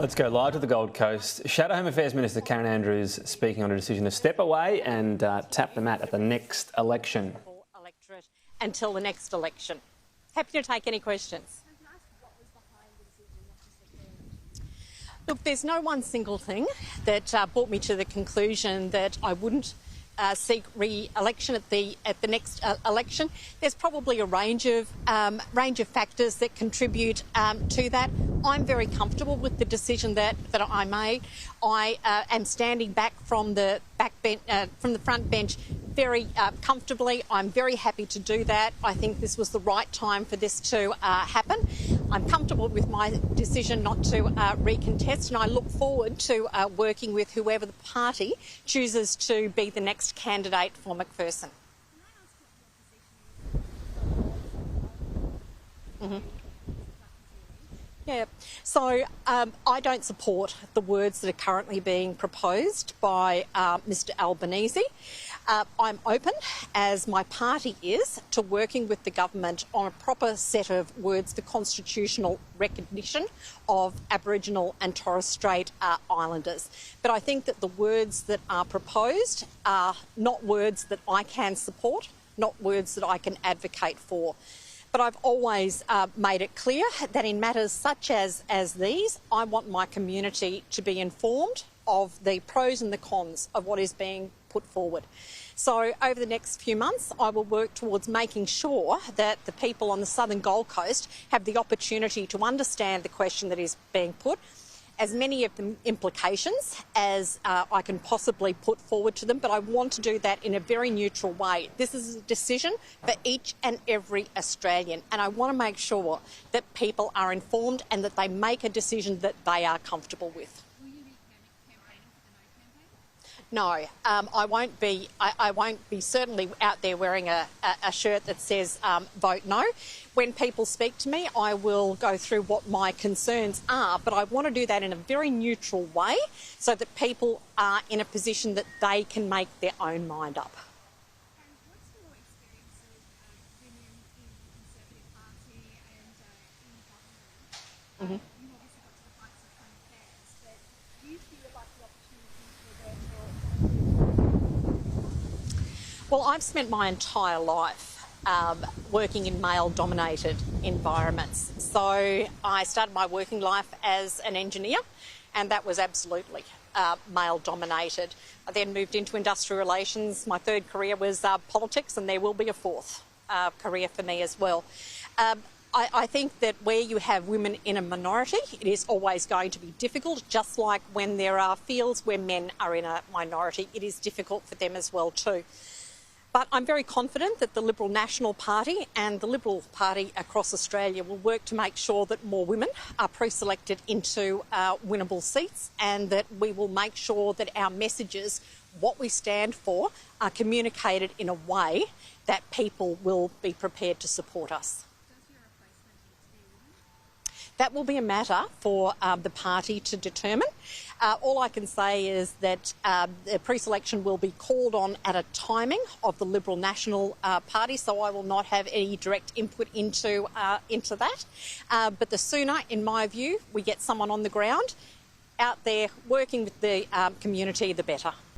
Let's go live to the Gold Coast. Shadow Home Affairs Minister Karen Andrews speaking on a decision to step away and tap the mat at the next election. Until the next election. Happy to take any questions. Look, there's no one single thing that brought me to the conclusion that I wouldn't seek re-election at the next election. There's probably a range of factors that contribute to that. I'm very comfortable with the decision that I made. I am standing back from the front bench very comfortably. I'm very happy to do that. I think this was the right time for this to happen. I'm comfortable with my decision not to recontest, and I look forward to working with whoever the party chooses to be the next candidate for McPherson. Yeah, so I don't support the words that are currently being proposed by Mr Albanese. I'm open, as my party is, to working with the government on a proper set of words for constitutional recognition of Aboriginal and Torres Strait Islanders. But I think that the words that are proposed are not words that I can support, not words that I can advocate for. But I've always made it clear that in matters such as these, I want my community to be informed of the pros and the cons of what is being put forward. So over the next few months, I will work towards making sure that the people on the southern Gold Coast have the opportunity to understand the question that is being put, as many of the implications as I can possibly put forward to them, but I want to do that in a very neutral way. This is a decision for each and every Australian, and I want to make sure that people are informed and that they make a decision that they are comfortable with. No, I won't be. I won't be certainly out there wearing a shirt that says "Vote No." When people speak to me, I will go through what my concerns are, but I want to do that in a very neutral way, so that people are in a position that they can make their own mind up. What's your experience of women in the Conservative Party and in government? You obviously got to the heights of Home Affairs, but do you feel like the opportunities were there for? Well, I've spent my entire life working in male-dominated environments. So I started my working life as an engineer, and that was absolutely male-dominated. I then moved into industrial relations. My third career was politics, and there will be a fourth career for me as well. I think that where you have women in a minority, it is always going to be difficult, just like when there are fields where men are in a minority, it is difficult for them as well too. But I'm very confident that the Liberal National Party and the Liberal Party across Australia will work to make sure that more women are pre-selected into winnable seats, and that we will make sure that our messages, what we stand for, are communicated in a way that people will be prepared to support us. That will be a matter for the party to determine. All I can say is that the pre-selection will be called on at a timing of the Liberal National Party, so I will not have any direct input into that. But the sooner, in my view, we get someone on the ground out there working with the community, the better.